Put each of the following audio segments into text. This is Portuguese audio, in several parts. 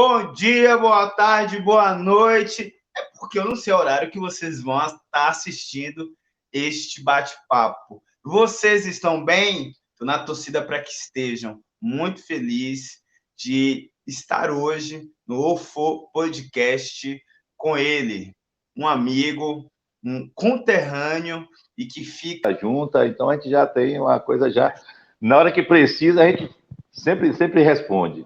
Bom dia, boa tarde, boa noite. É porque eu não sei o horário que vocês vão estar assistindo este bate-papo. Vocês estão bem? Estou na torcida para que estejam. Muito feliz de estar hoje no OFO Podcast com ele, um amigo, um conterrâneo e que fica junta. Então a gente já tem uma coisa já. Na hora que precisa, a gente sempre responde.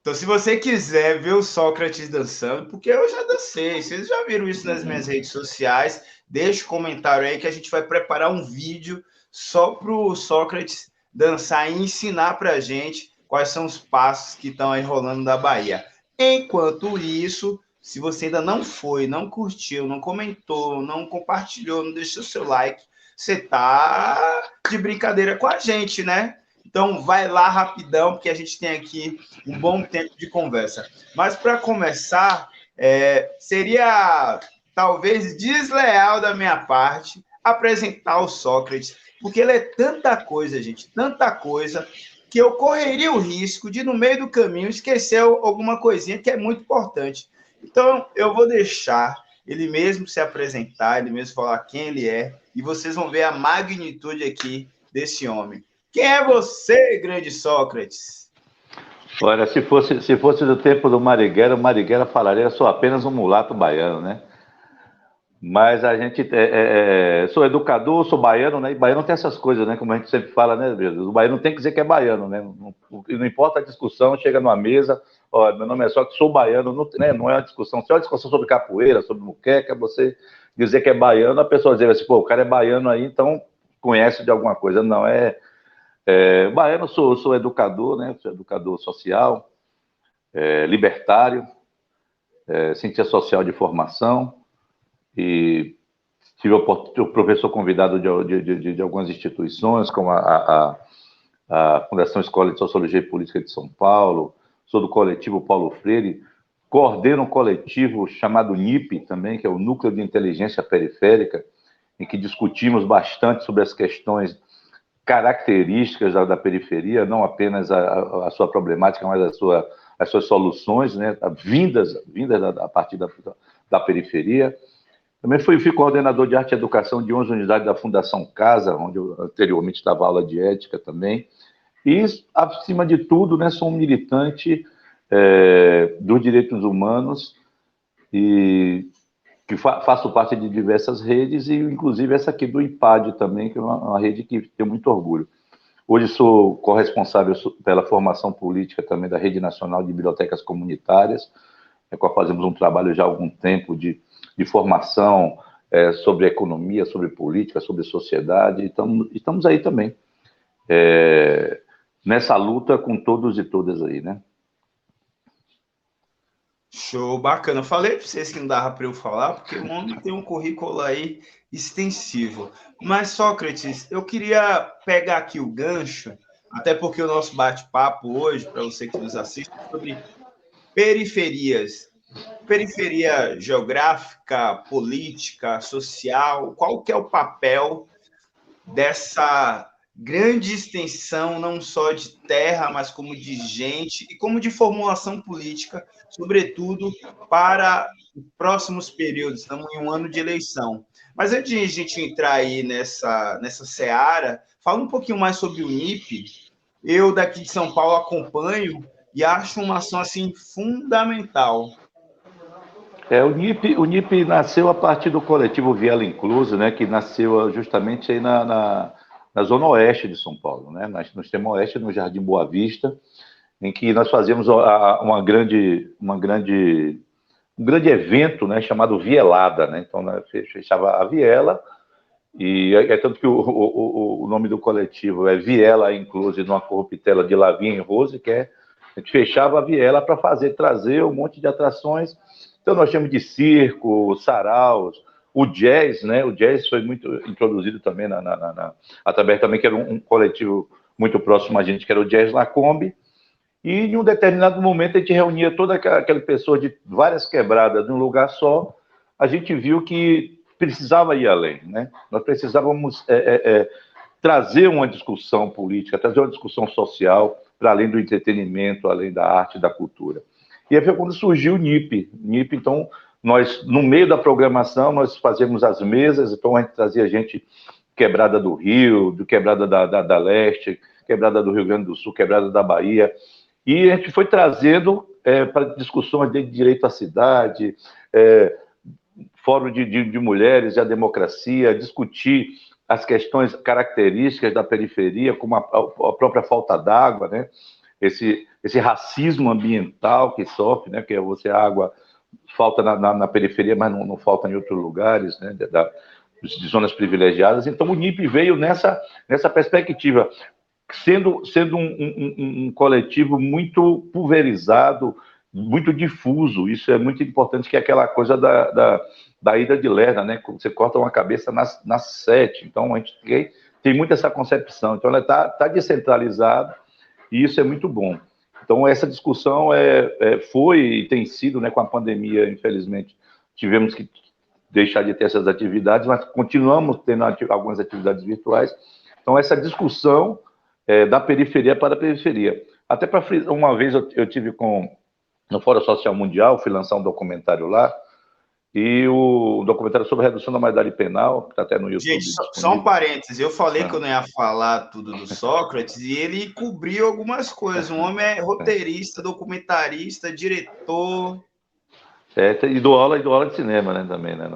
Então, se você quiser ver o Sócrates dançando, porque eu já dancei, vocês já viram isso nas minhas redes sociais, deixa um comentário aí que a gente vai preparar um vídeo só para o Sócrates dançar e ensinar para a gente quais são os passos que estão aí rolando da Bahia. Enquanto isso, se você ainda não foi, não curtiu, não comentou, não compartilhou, não deixou seu like, você tá de brincadeira com a gente, né? Então, vai lá rapidão, porque a gente tem aqui um bom tempo de conversa. Mas, para começar, seria talvez desleal da minha parte apresentar o Sócrates, porque ele é tanta coisa, gente, tanta coisa, que eu correria o risco de, no meio do caminho, esquecer alguma coisinha que é muito importante. Então, eu vou deixar ele mesmo se apresentar, ele mesmo falar quem ele é, e vocês vão ver a magnitude aqui desse homem. Quem é você, grande Sócrates? Olha, se fosse do tempo do Marighella, o Marighella falaria: eu sou apenas um mulato baiano, né? Mas a gente sou educador, sou baiano, né? E baiano tem essas coisas, né? Como a gente sempre fala, né? O baiano tem que dizer que é baiano, né? Não importa a discussão, chega numa mesa, ó, meu nome é Sócrates, sou baiano, não é uma discussão. Se é uma discussão sobre capoeira, sobre muqueca, você dizer que é baiano, a pessoa dizer assim, pô, o cara é baiano aí, então conhece de alguma coisa. Não, baiano, sou educador, né? Sou educador social, libertário, cientista social de formação, e tive o professor convidado de algumas instituições, como a Fundação Escola de Sociologia e Política de São Paulo, sou do coletivo Paulo Freire, coordeno um coletivo chamado NIP também, que é o Núcleo de Inteligência Periférica, em que discutimos bastante sobre as questões características da periferia, não apenas a sua problemática, mas as suas soluções, né, vindas a partir da periferia. Também fui coordenador de arte e educação de 11 unidades da Fundação Casa, onde eu anteriormente dava aula de ética também. E, acima de tudo, né, sou um militante dos direitos humanos e que faço parte de diversas redes, e inclusive essa aqui do IPAD também, que é uma rede que tenho muito orgulho. Hoje sou corresponsável pela formação política também da Rede Nacional de Bibliotecas Comunitárias, com a qual fazemos um trabalho já há algum tempo de formação sobre economia, sobre política, sobre sociedade. Estamos aí também, nessa luta com todos e todas aí, né? Show, bacana. Eu falei para vocês que não dava para eu falar, porque o homem tem um currículo aí extensivo. Mas, Sócrates, eu queria pegar aqui o gancho, até porque o nosso bate-papo hoje, para você que nos assiste, é sobre periferias. Periferia geográfica, política, social, qual que é o papel dessa grande extensão, não só de terra, mas como de gente e como de formulação política, sobretudo para os próximos períodos. Estamos em um ano de eleição. Mas antes de a gente entrar aí nessa seara, fala um pouquinho mais sobre o NIP. Eu, daqui de São Paulo, acompanho e acho uma ação assim fundamental. O NIP nasceu a partir do coletivo Viela Inclusa, né, que nasceu justamente aí na zona oeste de São Paulo, né, no extremo oeste, no Jardim Boa Vista, em que nós fazíamos um grande evento, né, chamado Vielada, né, então fechava a Viela, e é tanto que o nome do coletivo é Viela Inclusa, numa corruptela de Lavinha e Rose, que a gente fechava a Viela para trazer um monte de atrações. Então, nós tínhamos de circo, saraus, o jazz, né? O jazz foi muito introduzido também através também, que era um coletivo muito próximo a gente, que era o Jazz Lacombe. E, em um determinado momento, a gente reunia toda aquela pessoa de várias quebradas num lugar só. A gente viu que precisava ir além, né? Nós precisávamos trazer uma discussão política, trazer uma discussão social, para além do entretenimento, além da arte e da cultura. E aí foi quando surgiu o NIP. NIP, então, nós, no meio da programação, nós fazíamos as mesas, então a gente trazia gente Quebrada do Rio, do Quebrada da Leste, Quebrada do Rio Grande do Sul, Quebrada da Bahia, e a gente foi trazendo para discussões de direito à cidade, fórum de mulheres e a democracia, discutir as questões características da periferia, como a própria falta d'água, né? Esse racismo ambiental que sofre, né? Que é você, a água falta na periferia, mas não falta em outros lugares, né? De zonas privilegiadas. Então, o NIP veio nessa perspectiva, sendo um coletivo muito pulverizado, muito difuso. Isso é muito importante, que é aquela coisa da ida de Lerna, né? Você corta uma cabeça nas 7. Então, a gente tem muito essa concepção. Então, ela está descentralizada, e isso é muito bom. Então, essa discussão foi e tem sido, né, com a pandemia, infelizmente, tivemos que deixar de ter essas atividades, mas continuamos tendo algumas atividades virtuais. Então, essa discussão da periferia para a periferia. Até para uma vez eu tive no Fórum Social Mundial, fui lançar um documentário lá, e o documentário sobre a redução da maioridade penal, que está até no YouTube. Gente, só um parênteses, eu falei que eu não ia falar tudo do Sócrates, e ele cobriu algumas coisas. Um homem é roteirista, documentarista, diretor. E dou aula de cinema, né, também, né,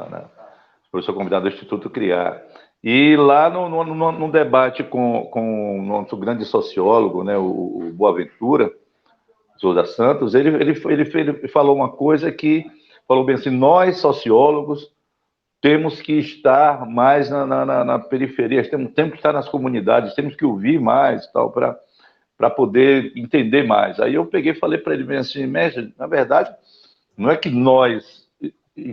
professor convidado do Instituto Criar. E lá no debate com o nosso grande sociólogo, né, o Boaventura Souza Santos, ele falou uma coisa que falou bem assim: nós, sociólogos, temos que estar mais na periferia, temos que estar nas comunidades, temos que ouvir mais, tal, para poder entender mais. Aí eu peguei e falei para ele bem assim: mestre, na verdade, não é que nós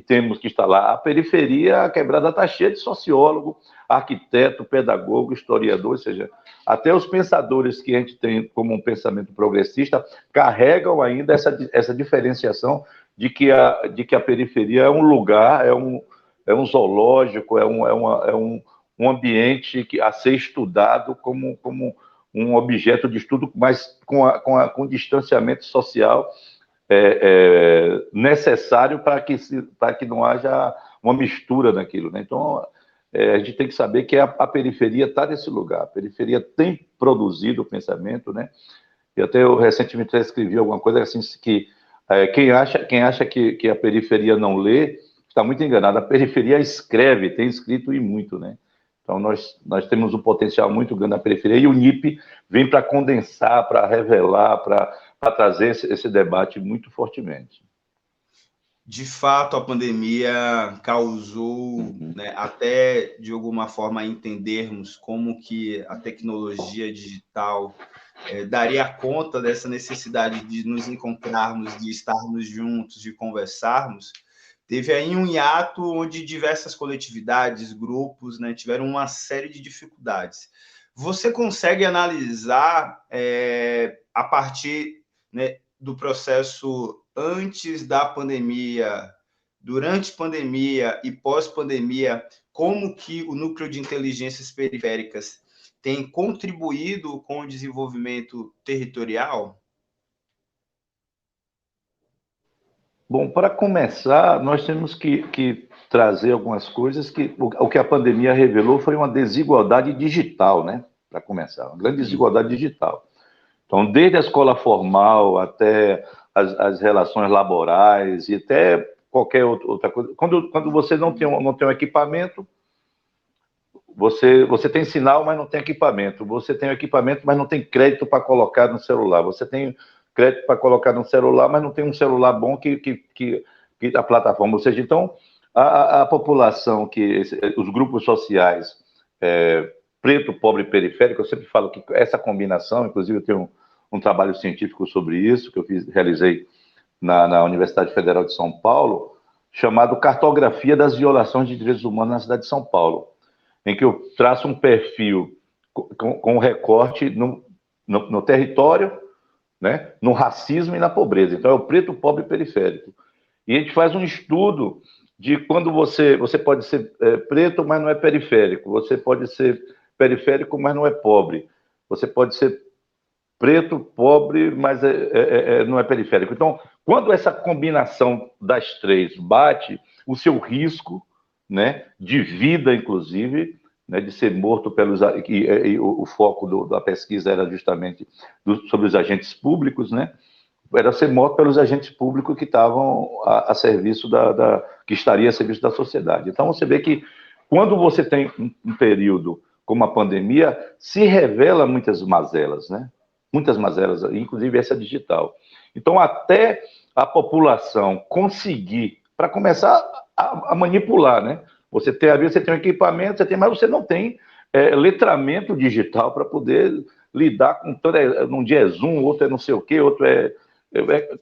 temos que estar lá. A periferia, a Quebrada, está cheia de sociólogo, arquiteto, pedagogo, historiador, ou seja, até os pensadores que a gente tem como um pensamento progressista carregam ainda essa diferenciação de que a periferia é um lugar, é um zoológico, é um ambiente a ser estudado como um objeto de estudo, mas com distanciamento social necessário para que não haja uma mistura naquilo, né? Então, a gente tem que saber que a periferia está nesse lugar. A periferia tem produzido o pensamento, né? E até eu recentemente escrevi alguma coisa assim, que quem acha que a periferia não lê está muito enganado. A periferia escreve, tem escrito e muito, né? Então, nós temos um potencial muito grande na periferia, e o NIP vem para condensar, para revelar, para trazer esse debate muito fortemente. De fato, a pandemia causou, né, até de alguma forma entendermos como que a tecnologia digital daria conta dessa necessidade de nos encontrarmos, de estarmos juntos, de conversarmos. Teve aí um hiato onde diversas coletividades, grupos, né, tiveram uma série de dificuldades. Você consegue analisar a partir, né, do processo antes da pandemia, durante pandemia e pós-pandemia, como que o núcleo de inteligências periféricas tem contribuído com o desenvolvimento territorial? Bom, para começar, nós temos que trazer algumas coisas que o que a pandemia revelou foi uma desigualdade digital, né? Para começar, uma grande desigualdade digital. Então, desde a escola formal até as relações laborais e até qualquer outra coisa. Quando você não tem um equipamento, você tem sinal, mas não tem equipamento. Você tem equipamento, mas não tem crédito para colocar no celular. Você tem crédito para colocar no celular, mas não tem um celular bom que a plataforma. Ou seja, então, a população, os grupos sociais, preto, pobre e periférico, eu sempre falo que essa combinação, inclusive eu tenho um trabalho científico sobre isso, que eu realizei na Universidade Federal de São Paulo, chamado Cartografia das Violações de Direitos Humanos na cidade de São Paulo, em que eu traço um perfil com um recorte no território, né, no racismo e na pobreza. Então, é o preto, pobre e periférico. E a gente faz um estudo de quando você pode ser preto, mas não é periférico. Você pode ser periférico, mas não é pobre. Você pode ser preto, pobre, mas não é periférico. Então, Quando essa combinação das três bate, o seu risco, né, de vida, inclusive, né, de ser morto pelos... E o foco da pesquisa era justamente sobre os agentes públicos, né? Era ser morto pelos agentes públicos que estavam a serviço que estaria a serviço da sociedade. Então, você vê que quando você tem um período como a pandemia, se revela muitas mazelas, né? Muitas mazelas, inclusive essa digital. Então, até a população conseguir, para começar a manipular, né? Você tem um equipamento, mas você não tem letramento digital para poder lidar com toda. Um dia é Zoom, outro é não sei o quê, outro é.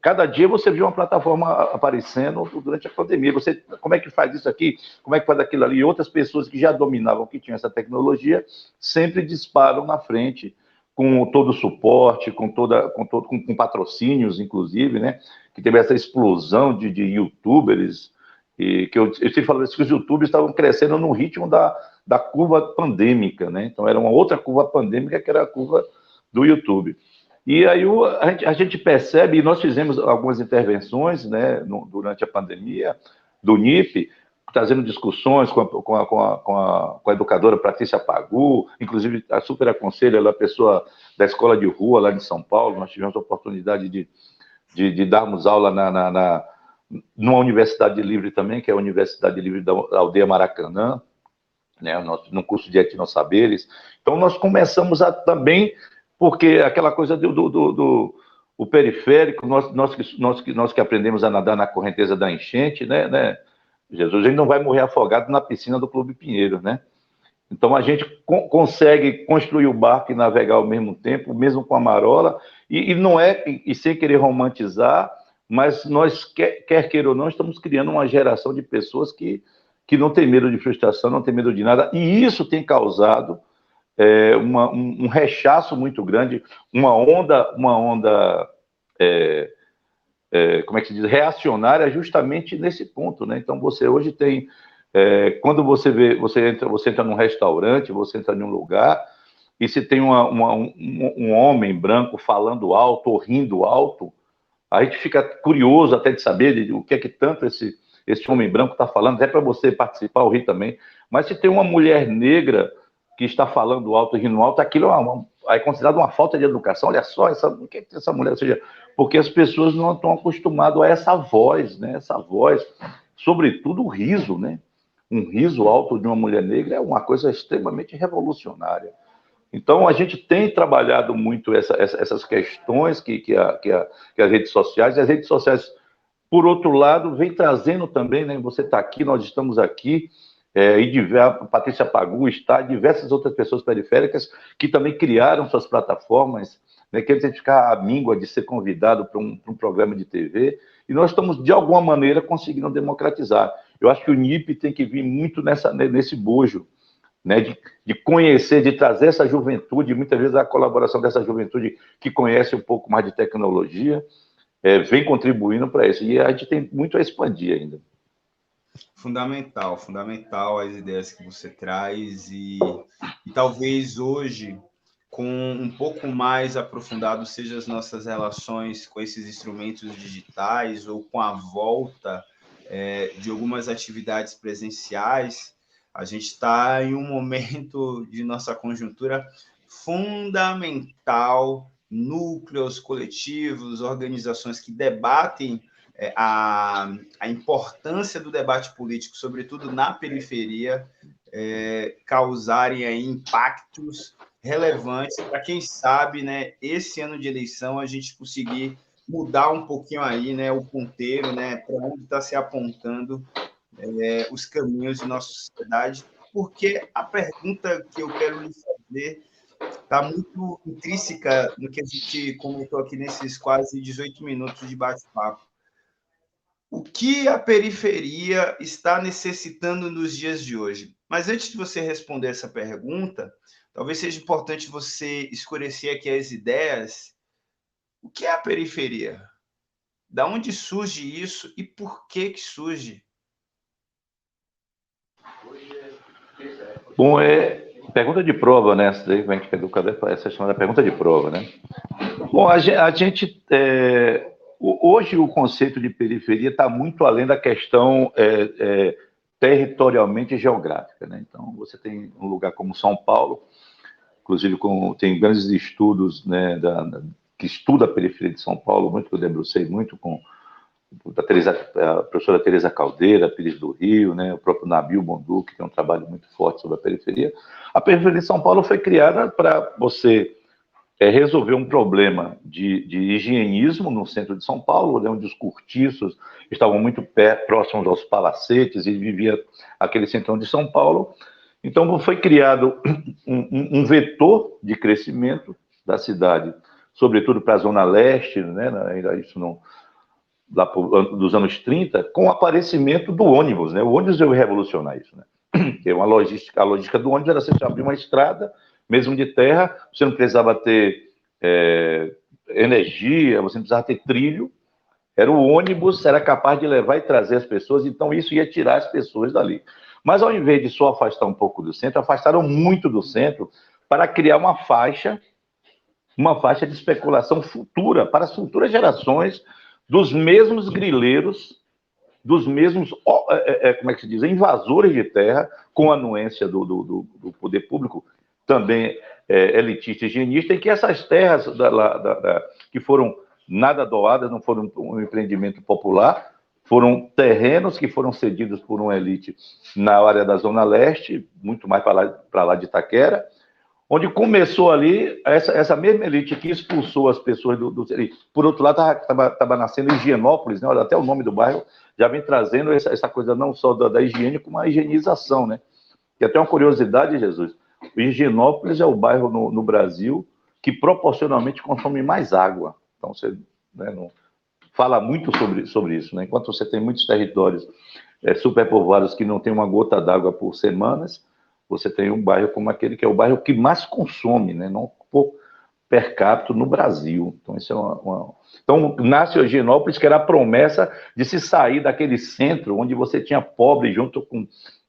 Cada dia você viu uma plataforma aparecendo durante a pandemia. Você, como é que faz isso aqui? Como é que faz aquilo ali? E outras pessoas que já dominavam, que tinham essa tecnologia, sempre disparam na frente com todo o suporte, com patrocínios, inclusive, né? Que teve essa explosão de youtubers, e que eu sempre falo que os youtubers estavam crescendo no ritmo da curva pandêmica, né? Então era uma outra curva pandêmica, que era a curva do YouTube. E aí a gente percebe, e nós fizemos algumas intervenções, né, durante a pandemia, do NIP, trazendo discussões com a educadora Patrícia Pagu, inclusive a super aconselho, ela é pessoa da escola de rua lá de São Paulo. Nós tivemos a oportunidade de darmos aula numa universidade livre também, que é a Universidade Livre da Aldeia Maracanã, né, no curso de etnossaberes. Então nós começamos a também, porque aquela coisa o periférico, nós que aprendemos a nadar na correnteza da enchente, né, Jesus, a gente não vai morrer afogado na piscina do Clube Pinheiro, né? Então a gente consegue construir o barco e navegar ao mesmo tempo, mesmo com a marola, e não é, e sem querer romantizar, mas nós, quer queira ou não, estamos criando uma geração de pessoas que não tem medo de frustração, não tem medo de nada, e isso tem causado um rechaço muito grande, uma onda como é que se diz, reacionária, justamente nesse ponto, né? Então você hoje tem, quando você entra num restaurante, você entra em um lugar, e se tem um homem branco falando alto ou rindo alto, a gente fica curioso até de saber o que é que tanto esse homem branco está falando, até para você participar ou rir também. Mas se tem uma mulher negra que está falando alto e rindo alto, aquilo é considerado uma falta de educação. Olha só, o que é essa mulher? Ou seja, porque as pessoas não estão acostumadas a essa voz, né? Essa voz, sobretudo o riso, né? Um riso alto de uma mulher negra é uma coisa extremamente revolucionária. Então, a gente tem trabalhado muito essas questões que as redes sociais, e as redes sociais, por outro lado, vem trazendo também, né? Você está aqui, nós estamos aqui, e a Patrícia Pagu está, diversas outras pessoas periféricas que também criaram suas plataformas, né? Quer dizer, ficar à míngua de ser convidado para um programa de TV, e nós estamos, de alguma maneira, conseguindo democratizar. Eu acho que o NIP tem que vir muito nesse bojo, né, de conhecer, de trazer essa juventude, muitas vezes a colaboração dessa juventude que conhece um pouco mais de tecnologia, vem contribuindo para isso. E a gente tem muito a expandir ainda. Fundamental as ideias que você traz, e talvez hoje, com um pouco mais aprofundado, seja as nossas relações com esses instrumentos digitais ou com a volta de algumas atividades presenciais, a gente está em um momento de nossa conjuntura fundamental, núcleos coletivos, organizações que debatem a importância do debate político, sobretudo na periferia, causarem aí impactos relevantes para, quem sabe, né, esse ano de eleição a gente conseguir mudar um pouquinho aí, né, o ponteiro, né, para onde está se apontando os caminhos de nossa sociedade, porque a pergunta que eu quero lhe fazer está muito intrínseca no que a gente comentou aqui nesses quase 18 minutos de bate-papo. O que a periferia está necessitando nos dias de hoje? Mas antes de você responder essa pergunta, talvez seja importante você esclarecer aqui as ideias. O que é a periferia? Da onde surge isso e por que surge? Bom, pergunta de prova, né? Essa daí, como é que é educador? Essa é chamada pergunta de prova, né? Bom, a gente Hoje o conceito de periferia está muito além da questão territorialmente geográfica, né? Então, você tem um lugar como São Paulo, inclusive tem grandes estudos, né, que estuda a periferia de São Paulo, muito que eu debrucei muito com a professora Tereza Caldeira, Pires do Rio, né, o próprio Nabil Bondu, que tem um trabalho muito forte sobre a periferia. A periferia de São Paulo foi criada para você resolver um problema de higienismo no centro de São Paulo, né, onde os cortiços estavam muito próximos aos palacetes e vivia aquele centrão de São Paulo. Então, foi criado um vetor de crescimento da cidade, sobretudo para a Zona Leste, né, isso não, lá dos anos 30, com o aparecimento do ônibus, né? O ônibus veio revolucionar isso, né? Que a logística do ônibus era você abrir uma estrada, mesmo de terra, você não precisava ter energia, você não precisava ter trilho, era o ônibus, era capaz de levar e trazer as pessoas, então isso ia tirar as pessoas dali. Mas ao invés de só afastar um pouco do centro, afastaram muito do centro para criar uma faixa de especulação futura, para as futuras gerações, dos mesmos grileiros, dos mesmos, como é que se diz, invasores de terra, com a anuência do poder público, também elitista e higienista, em que essas terras que foram nada doadas, não foram um empreendimento popular, foram terrenos que foram cedidos por uma elite na área da Zona Leste, muito mais para lá de Itaquera, onde começou ali essa mesma elite que expulsou as pessoas do por outro lado, estava nascendo Higienópolis, né? Olha, até o nome do bairro já vem trazendo essa coisa não só da higiene, como a higienização, né? E até uma curiosidade, Jesus, o Higienópolis é o bairro no Brasil que proporcionalmente consome mais água. Então, você, né, não fala muito sobre isso, né? Enquanto você tem muitos territórios superpovoados que não tem uma gota d'água por semanas, você tem um bairro como aquele que é o bairro que mais consome, né? Não por per capita no Brasil. Então, isso então, nasce o Higienópolis, que era a promessa de se sair daquele centro onde você tinha pobre junto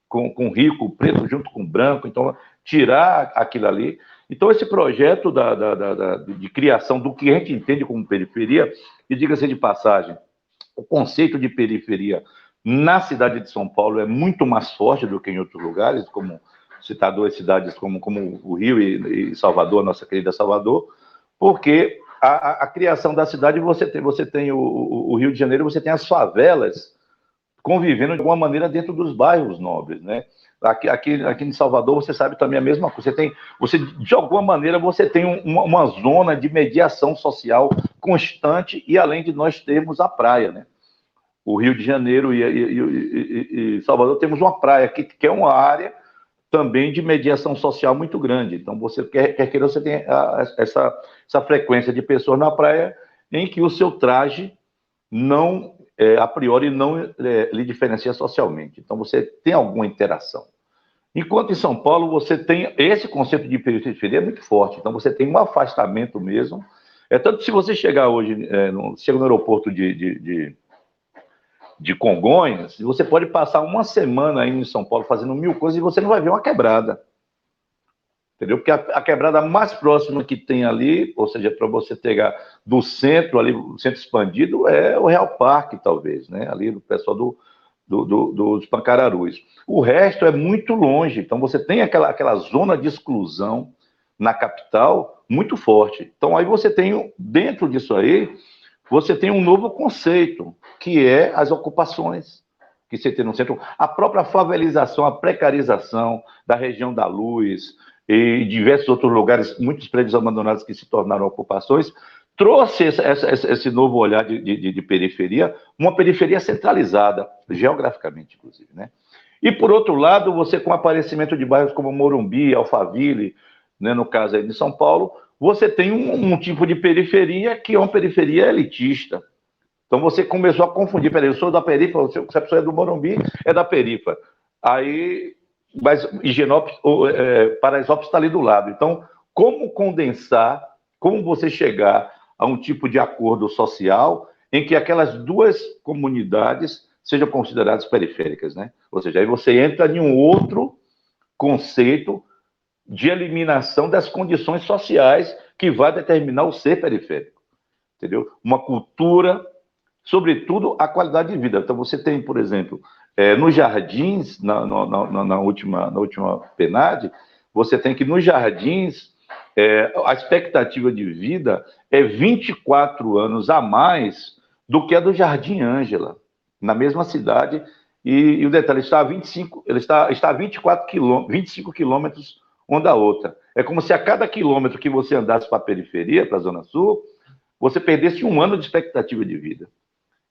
com rico, preto junto com branco, então tirar aquilo ali. Então, esse projeto de criação do que a gente entende como periferia, e diga-se de passagem, o conceito de periferia na cidade de São Paulo é muito mais forte do que em outros lugares, como citar duas cidades como o Rio e Salvador, nossa querida Salvador, porque a criação da cidade, você tem o Rio de Janeiro, você tem as favelas convivendo de alguma maneira dentro dos bairros nobres, né? Aqui em Salvador, você sabe também a mesma coisa. De alguma maneira, você tem uma zona de mediação social constante, e além de nós termos a praia, né? O Rio de Janeiro e Salvador temos uma praia que é uma área também de mediação social muito grande. Então, você quer queira, você tem essa frequência de pessoas na praia em que o seu traje não, a priori, não lhe diferencia socialmente. Então, você tem alguma interação. Enquanto em São Paulo, você tem esse conceito de periferia muito forte. Então, você tem um afastamento mesmo. Tanto que se você chegar hoje, chega no aeroporto de Congonhas, você pode passar uma semana aí em São Paulo fazendo 1000 coisas e você não vai ver uma quebrada. Entendeu? Porque a quebrada mais próxima que tem ali, ou seja, para você pegar do centro, ali, o centro expandido, é o Real Parque, talvez, né? Ali do pessoal dos Pancararus. O resto é muito longe, então você tem aquela zona de exclusão na capital muito forte. Então aí você tem, dentro disso aí, você tem um novo conceito, que é as ocupações que você tem no centro, a própria favelização, a precarização da região da Luz e diversos outros lugares, muitos prédios abandonados que se tornaram ocupações, trouxe esse novo olhar de periferia, uma periferia centralizada, geograficamente, inclusive, né? E, por outro lado, você, com o aparecimento de bairros como Morumbi, Alphaville, né, no caso aí de São Paulo, você tem um tipo de periferia que é uma periferia elitista. Então você começou a confundir, peraí, eu sou da perifa, se a pessoa é do Morumbi, é da perifa. Aí, mas Higienópolis, Paraisópolis está ali do lado. Então, como condensar, como você chegar a um tipo de acordo social em que aquelas duas comunidades sejam consideradas periféricas, né? Ou seja, aí você entra em um outro conceito de eliminação das condições sociais que vai determinar o ser periférico, entendeu? Uma cultura sobretudo a qualidade de vida. Então, você tem, por exemplo, nos jardins, na última PNAD, você tem que nos jardins, a expectativa de vida é 24 anos a mais do que a do Jardim Ângela, na mesma cidade, e o detalhe, está a 25 quilômetros uma da outra. É como se a cada quilômetro que você andasse para a periferia, para a Zona Sul, você perdesse um ano de expectativa de vida.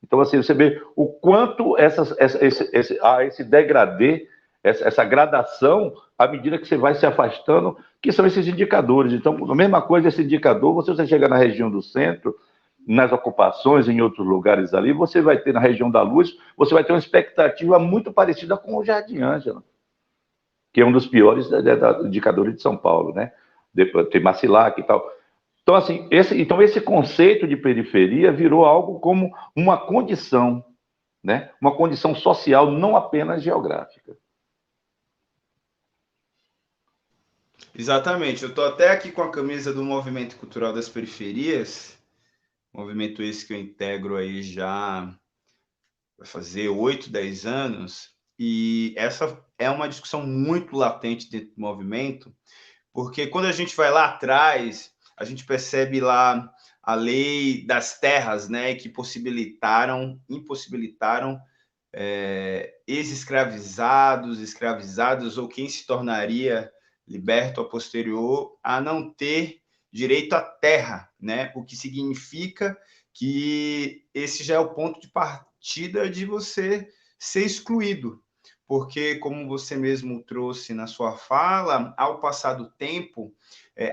Então, assim, você vê o quanto esse degradê, essa gradação, à medida que você vai se afastando, que são esses indicadores. Então, a mesma coisa, esse indicador, você chega na região do centro, nas ocupações, em outros lugares ali, você vai ter na região da Luz, você vai ter uma expectativa muito parecida com o Jardim Ângela, que é um dos piores indicadores de São Paulo, né? Depois tem Macilac e tal. Então, assim, esse conceito de periferia virou algo como uma condição, né? Uma condição social, não apenas geográfica. Exatamente. Eu estou até aqui com a camisa do Movimento Cultural das Periferias, movimento esse que eu integro aí já vai fazer 8, 10 anos, e essa é uma discussão muito latente dentro do movimento, porque quando a gente vai lá atrás, a gente percebe lá a lei das terras, né, que impossibilitaram ex-escravizados, escravizados ou quem se tornaria liberto a posterior a não ter direito à terra, né? O que significa que esse já é o ponto de partida de você ser excluído, porque, como você mesmo trouxe na sua fala, ao passar do tempo,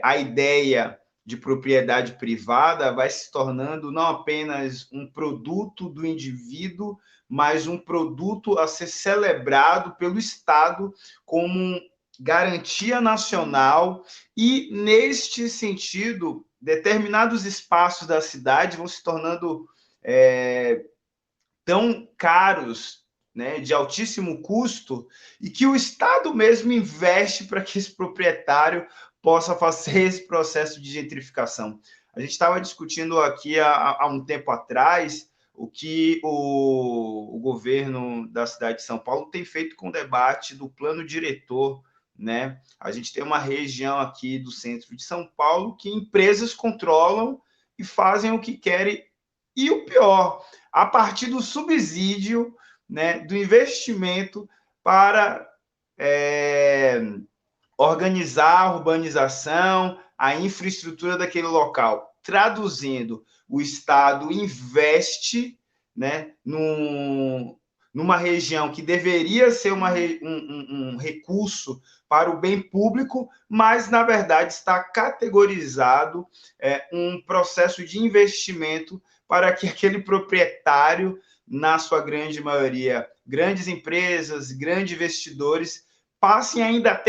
a ideia de propriedade privada vai se tornando não apenas um produto do indivíduo, mas um produto a ser celebrado pelo Estado como garantia nacional, e, neste sentido, determinados espaços da cidade vão se tornando tão caros, né, de altíssimo custo, e que o Estado mesmo investe para que esse proprietário possa fazer esse processo de gentrificação. A gente estava discutindo aqui há um tempo atrás o que o governo da cidade de São Paulo tem feito com o debate do plano diretor, né? A gente tem uma região aqui do centro de São Paulo que empresas controlam e fazem o que querem, e o pior, a partir do subsídio, né, do investimento para organizar a urbanização, a infraestrutura daquele local. Traduzindo, o Estado investe, né, numa região que deveria ser um recurso para o bem público, mas, na verdade, está categorizado um processo de investimento para que aquele proprietário, na sua grande maioria, grandes empresas, grandes investidores, passem ainda a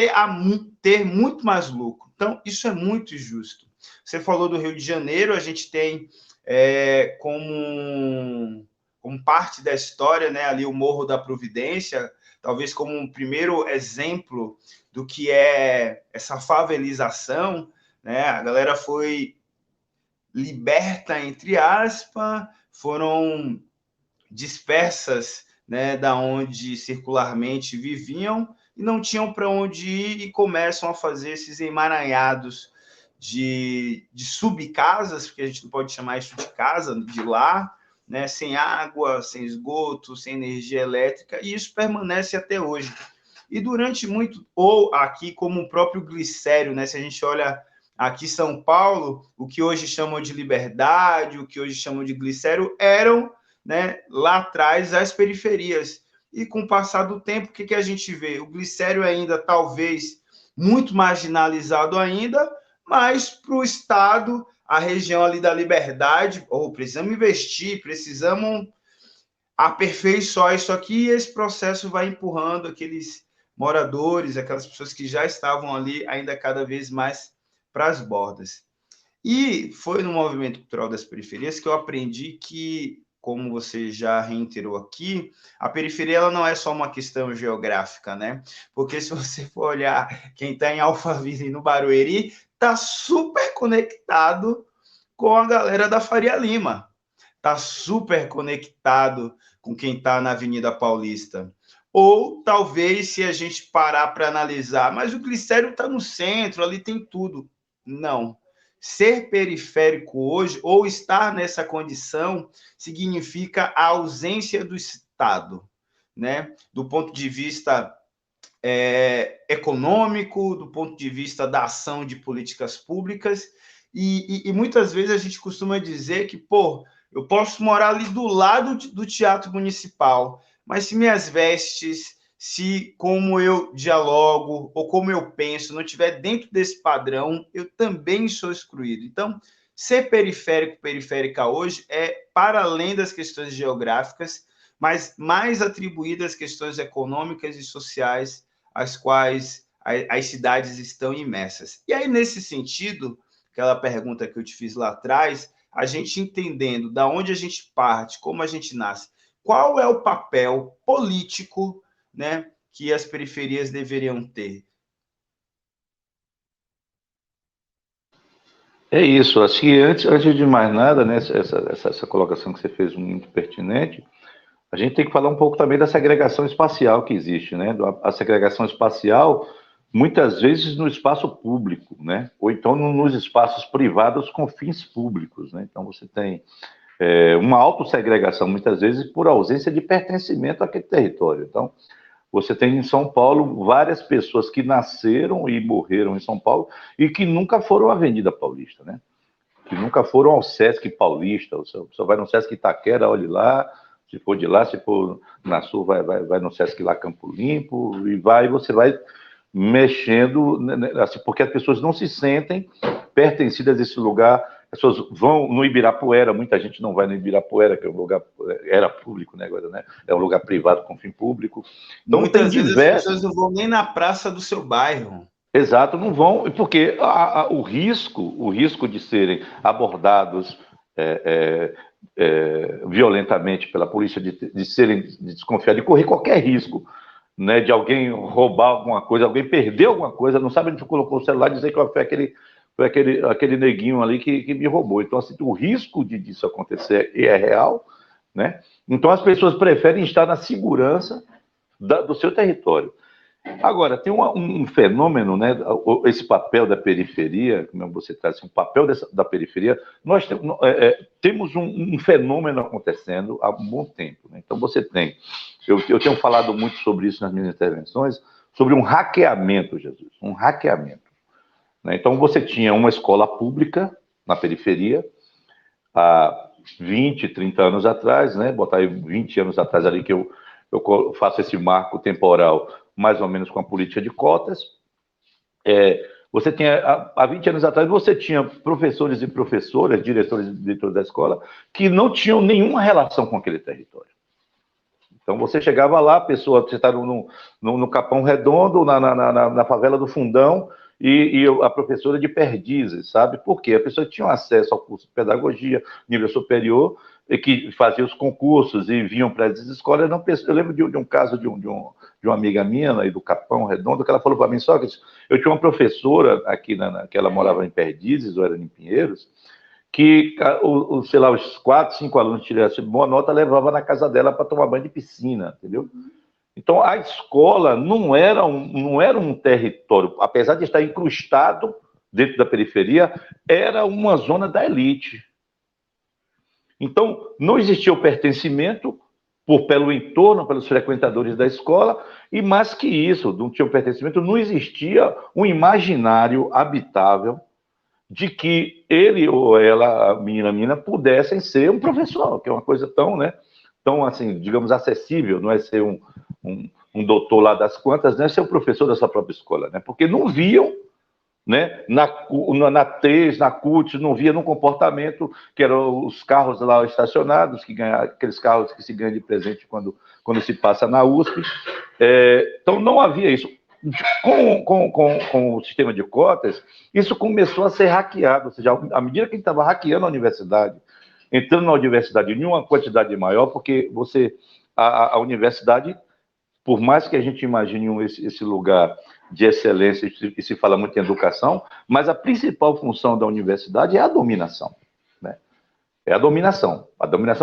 ter muito mais lucro. Então, isso é muito injusto. Você falou do Rio de Janeiro, a gente tem como parte da história, né, ali o Morro da Providência, talvez como um primeiro exemplo do que é essa favelização, né? A galera foi liberta, entre aspas, foram dispersas, né, da onde circularmente viviam, e não tinham para onde ir, e começam a fazer esses emaranhados de subcasas, porque a gente não pode chamar isso de casa, de lar, né, sem água, sem esgoto, sem energia elétrica, e isso permanece até hoje. E durante muito, ou aqui como o próprio Glicério, né, se a gente olha aqui São Paulo, o que hoje chamam de Liberdade, o que hoje chamam de Glicério, eram, né, lá atrás as periferias. E com o passar do tempo, o que a gente vê? O Glicério ainda talvez muito marginalizado ainda, mas para o Estado, a região ali da Liberdade, precisamos investir, precisamos aperfeiçoar isso aqui, e esse processo vai empurrando aqueles moradores, aquelas pessoas que já estavam ali, ainda cada vez mais para as bordas. E foi no movimento cultural das periferias que eu aprendi que, como você já reiterou aqui, a periferia ela não é só uma questão geográfica, né? Porque se você for olhar quem está em Alphaville e no Barueri, está super conectado com a galera da Faria Lima. está super conectado com quem está na Avenida Paulista. Ou talvez, se a gente parar para analisar, mas o Glicério está no centro, ali tem tudo. Não. Ser periférico hoje, ou estar nessa condição, significa a ausência do Estado, né? Do ponto de vista econômico, do ponto de vista da ação de políticas públicas, e muitas vezes a gente costuma dizer que, pô, eu posso morar ali do lado do Teatro Municipal, mas se minhas vestes, se como eu dialogo ou como eu penso não estiver dentro desse padrão, eu também sou excluído. Então, ser periférico, periférica hoje é para além das questões geográficas, mas mais atribuídas às questões econômicas e sociais às quais as cidades estão imersas. E aí, nesse sentido, aquela pergunta que eu te fiz lá atrás, a gente entendendo da onde a gente parte, como a gente nasce, qual é o papel político, né, que as periferias deveriam ter? É isso, acho que antes de mais nada, né, essa colocação que você fez muito pertinente, a gente tem que falar um pouco também da segregação espacial que existe, né? A segregação espacial, muitas vezes no espaço público, né? Ou então nos espaços privados com fins públicos, né? Então você tem uma autossegregação, muitas vezes, por ausência de pertencimento àquele território. Então, você tem em São Paulo várias pessoas que nasceram e morreram em São Paulo e que nunca foram à Avenida Paulista, né? Que nunca foram ao Sesc Paulista. Você vai no Sesc Itaquera, olhe lá, se for de lá, se for na Sul, vai no Sesc lá Campo Limpo, e você vai mexendo, né, assim, porque as pessoas não se sentem pertencidas a esse lugar. As pessoas vão no Ibirapuera, muita gente não vai no Ibirapuera, que é um lugar, era público, né, agora, né? É um lugar privado com fim público. Então, muitas vezes as pessoas não vão nem na praça do seu bairro. Exato, não vão, porque o risco de serem abordados violentamente pela polícia, de serem desconfiados, de correr qualquer risco, né, de alguém roubar alguma coisa, alguém perder alguma coisa, não sabe onde colocou o celular e dizer que foi aquele neguinho ali que me roubou. Então, assim, o risco disso acontecer é real, né? Então, as pessoas preferem estar na segurança do seu território. Agora, tem um fenômeno, né? Esse papel da periferia, como você traz, um papel da periferia, nós temos um fenômeno acontecendo há um bom tempo. Né? Então, você tem, eu tenho falado muito sobre isso nas minhas intervenções, sobre um hackeamento, Jesus, um hackeamento. Né? Então, você tinha uma escola pública na periferia, há 20, 30 anos atrás, né? Botar aí 20 anos atrás ali que eu faço esse marco temporal, mais ou menos com a política de cotas. Você tinha, há 20 anos atrás, você tinha professores e professoras, diretores e diretores da escola, que não tinham nenhuma relação com aquele território. Então, você chegava lá, você estava no Capão Redondo, na favela do Fundão, e a professora de Perdizes, sabe? Por quê? A pessoa tinha acesso ao curso de pedagogia, nível superior, e que fazia os concursos e vinham para as escolas. Eu lembro de um caso de uma amiga minha, aí do Capão Redondo, que ela falou para mim, só que eu tinha uma professora aqui, que ela morava em Perdizes, ou era em Pinheiros, que, sei lá, os 4, 5 alunos que tirassem boa nota, levava na casa dela para tomar banho de piscina, entendeu? Então, a escola não era um território, apesar de estar incrustado dentro da periferia, era uma zona da elite. Então, não existia o pertencimento pelo entorno, pelos frequentadores da escola, e mais que isso, não tinha o pertencimento, não existia um imaginário habitável de que ele ou ela, a menina, pudessem ser um professor, que é uma coisa tão, né, tão, assim, digamos, acessível, não é ser um doutor lá das quantas, né, ser o professor da sua própria escola, né, porque não viam, né, na TES, na CUT, não via no comportamento, que eram os carros lá estacionados, aqueles carros que se ganham de presente quando se passa na USP. Então, não havia isso. Com o sistema de cotas, isso começou a ser hackeado, ou seja, à medida que a gente estava hackeando a universidade, entrando na universidade em uma quantidade maior, porque a universidade, por mais que a gente imagine esse lugar de excelência, e se fala muito em educação, mas a principal função da universidade é a dominação, né? É a dominação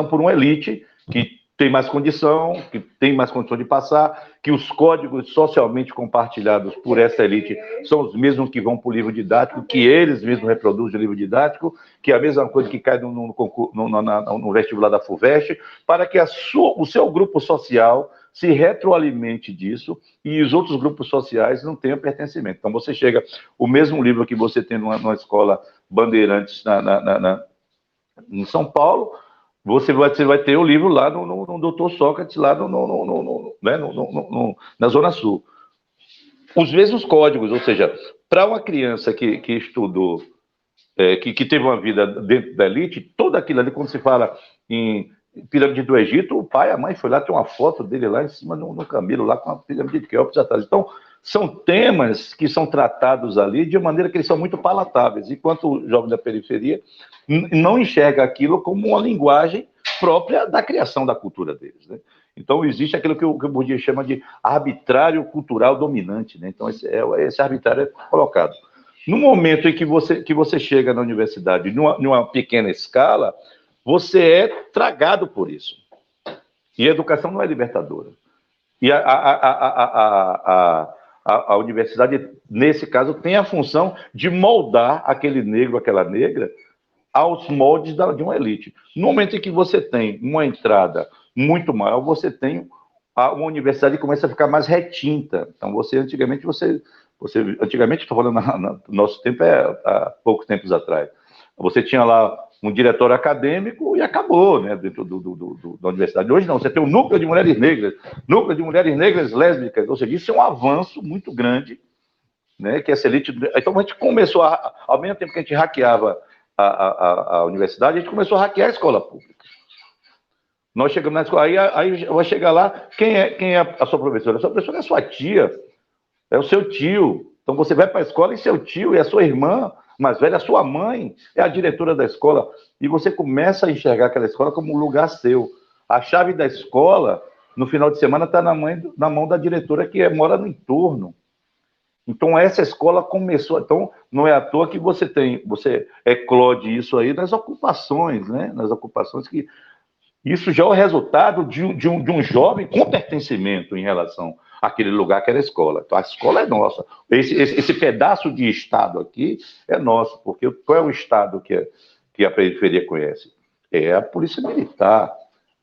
por uma elite que tem mais condição, que tem mais condição de passar, que os códigos socialmente compartilhados por essa elite são os mesmos que vão para o livro didático, que eles mesmos reproduzem o livro didático, que é a mesma coisa que cai no vestibular da FUVEST, para que o seu grupo social se retroalimente disso e os outros grupos sociais não tenham pertencimento. Então, você chega, o mesmo livro que você tem numa escola Bandeirantes em São Paulo, você vai ter o livro lá no Dr. Sócrates, lá na Zona Sul. Os mesmos códigos, ou seja, para uma criança que estudou, que teve uma vida dentro da elite, tudo aquilo ali, quando se fala em pirâmide do Egito, o pai e a mãe foi lá, tem uma foto dele lá em cima no camelo, lá com a pirâmide de Quéops atrás. Então, são temas que são tratados ali de maneira que eles são muito palatáveis, enquanto o jovem da periferia não enxerga aquilo como uma linguagem própria da criação da cultura deles, né? Então, existe aquilo que o Bourdieu chama de arbitrário cultural dominante, né? Então, esse arbitrário é colocado. No momento em que você chega na universidade, numa pequena escala, você é tragado por isso. E a educação não é libertadora. E a universidade, nesse caso, tem a função de moldar aquele negro, aquela negra, aos moldes de uma elite. No momento em que você tem uma entrada muito maior, você tem uma universidade que começa a ficar mais retinta. Então, antigamente, estou falando no nosso tempo, há poucos tempos atrás, você tinha lá um diretor acadêmico e acabou, né, dentro da universidade. Hoje não, você tem um núcleo de mulheres negras lésbicas, ou seja, isso é um avanço muito grande, né, que essa elite... Então, a gente começou, ao mesmo tempo que a gente hackeava a universidade, a gente começou a hackear a escola pública. Nós chegamos na escola, aí vai chegar lá, quem é a sua professora? A sua professora é a sua tia, é o seu tio. Então, você vai para a escola e seu tio e a sua irmã mais velha, a sua mãe é a diretora da escola, e você começa a enxergar aquela escola como um lugar seu. A chave da escola, no final de semana, está na mão da diretora que mora no entorno. Então, essa escola começou... Então, não é à toa que você eclode isso aí nas ocupações, né? Nas ocupações que... Isso já é o resultado de um jovem com pertencimento em relação àquele lugar que era a escola. Então, a escola é nossa. Esse pedaço de Estado aqui é nosso, porque qual é o Estado que a periferia conhece? É a Polícia Militar,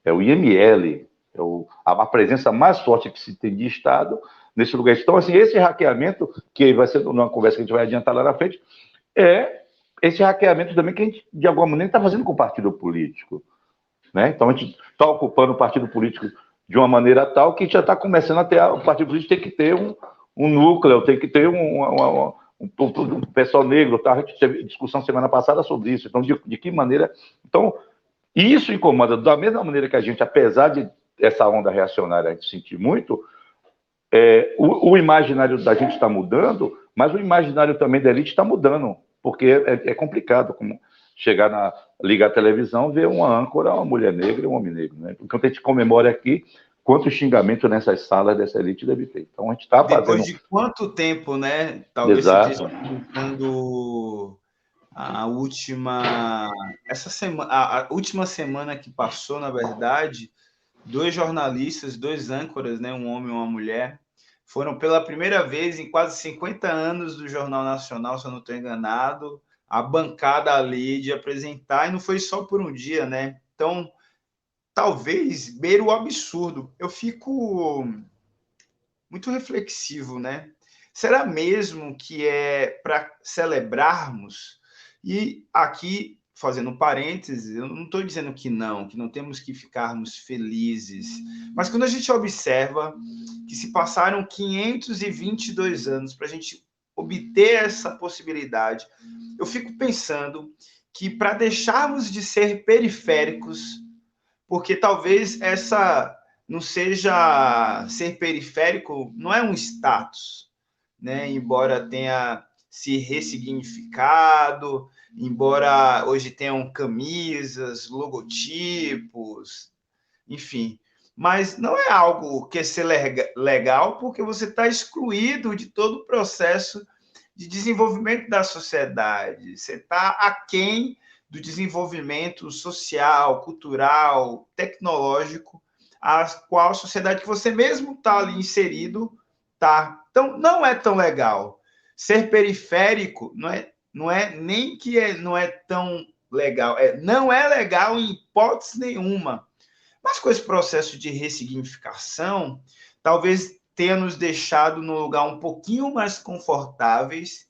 é o IML, é a presença mais forte que se tem de Estado nesse lugar. Então, assim, esse hackeamento, que vai ser numa conversa que a gente vai adiantar lá na frente, é esse hackeamento também que a gente, de alguma maneira, está fazendo com o partido político. Né? Então, a gente está ocupando o partido político de uma maneira tal que já está começando a ter... O partido político tem que ter um núcleo, tem que ter um pessoal negro. Tá? A gente teve discussão semana passada sobre isso. Então, de que maneira... Então, isso incomoda, da mesma maneira que a gente, apesar de essa onda reacionária a gente sentir muito, o imaginário da gente está mudando, mas o imaginário também da elite está mudando, porque é complicado como ligar a televisão, ver uma âncora, uma mulher negra e um homem negro, né? Porque a gente comemora aqui quanto xingamento nessas salas dessa elite deve ter. Então a gente está fazendo... Depois de quanto tempo, né? Talvez Exato. comentando a última semana que passou, na verdade, 2 jornalistas, 2 âncoras, né, um homem e uma mulher, foram pela primeira vez em quase 50 anos do Jornal Nacional, se eu não estou enganado, a bancada ali de apresentar, e não foi só por um dia, né? Então, talvez beira o absurdo. Eu fico muito reflexivo, né? Será mesmo que é para celebrarmos? E aqui, fazendo um parênteses, eu não estou dizendo que não temos que ficarmos felizes, mas quando a gente observa que se passaram 522 anos para a gente obter essa possibilidade, eu fico pensando que para deixarmos de ser periféricos, porque talvez essa não seja... Ser periférico não é um status, né? Embora tenha se ressignificado, embora hoje tenham camisas, logotipos, enfim. Mas não é algo que é ser legal, porque você está excluído de todo o processo de desenvolvimento da sociedade. Você está aquém do desenvolvimento social, cultural, tecnológico, a qual a sociedade que você mesmo está ali inserido tá. Então, não é tão legal. Ser periférico não é nem que não é tão legal, não é legal em hipótese nenhuma. Mas com esse processo de ressignificação, talvez tenha nos deixado num lugar um pouquinho mais confortáveis,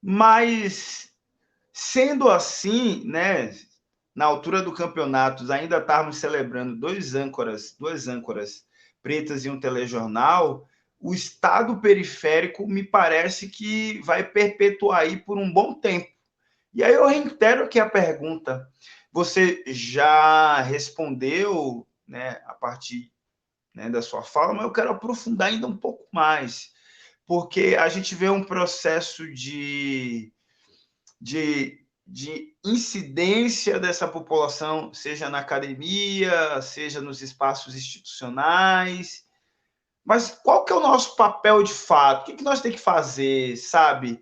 mas sendo assim, né, na altura do campeonato, ainda estávamos celebrando duas âncoras pretas e um telejornal, o estado periférico me parece que vai perpetuar aí por um bom tempo. E aí eu reitero aqui a pergunta. Você já respondeu, né, a partir, né, da sua fala, mas eu quero aprofundar ainda um pouco mais, porque a gente vê um processo de incidência dessa população, seja na academia, seja nos espaços institucionais. Mas qual que é o nosso papel de fato? O que nós temos que fazer, sabe?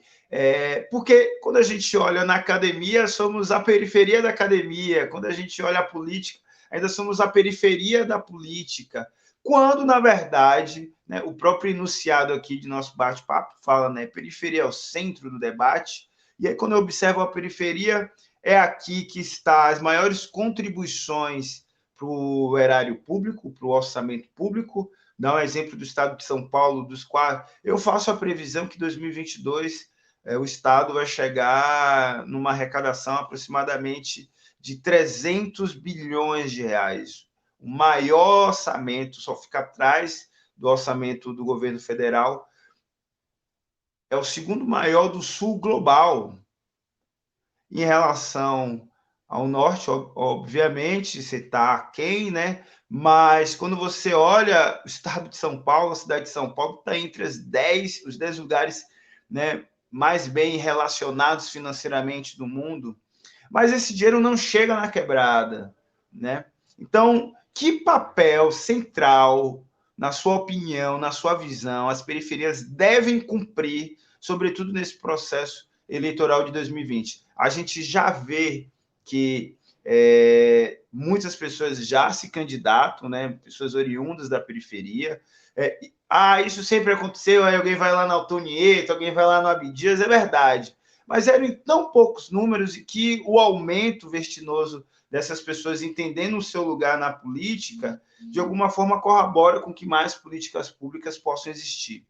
Porque quando a gente olha na academia, somos a periferia da academia. Quando a gente olha a política, ainda somos a periferia da política. Quando, na verdade, né, o próprio enunciado aqui de nosso bate-papo fala, né, periferia é o centro do debate. E aí, quando eu observo a periferia, é aqui que está as maiores contribuições para o erário público, para o orçamento público. Dá um exemplo do estado de São Paulo, dos quais eu faço a previsão que 2022 o estado vai chegar numa arrecadação aproximadamente de 300 bilhões de reais. O maior orçamento, só fica atrás do orçamento do governo federal, é o segundo maior do sul global. Em relação ao norte, obviamente, você está aquém, né? Mas quando você olha o estado de São Paulo, a cidade de São Paulo está entre os 10 lugares, né, mais bem relacionados financeiramente do mundo. Mas esse dinheiro não chega na quebrada, né? Então, que papel central, na sua opinião, na sua visão, as periferias devem cumprir, sobretudo nesse processo eleitoral de 2020? A gente já vê que muitas pessoas já se candidatam, né? Pessoas oriundas da periferia. Isso sempre aconteceu, aí alguém vai lá na Altonieta, alguém vai lá no Abdias, é verdade. Mas eram em tão poucos números e que o aumento vertiginoso dessas pessoas entendendo o seu lugar na política, de alguma forma corrobora com que mais políticas públicas possam existir.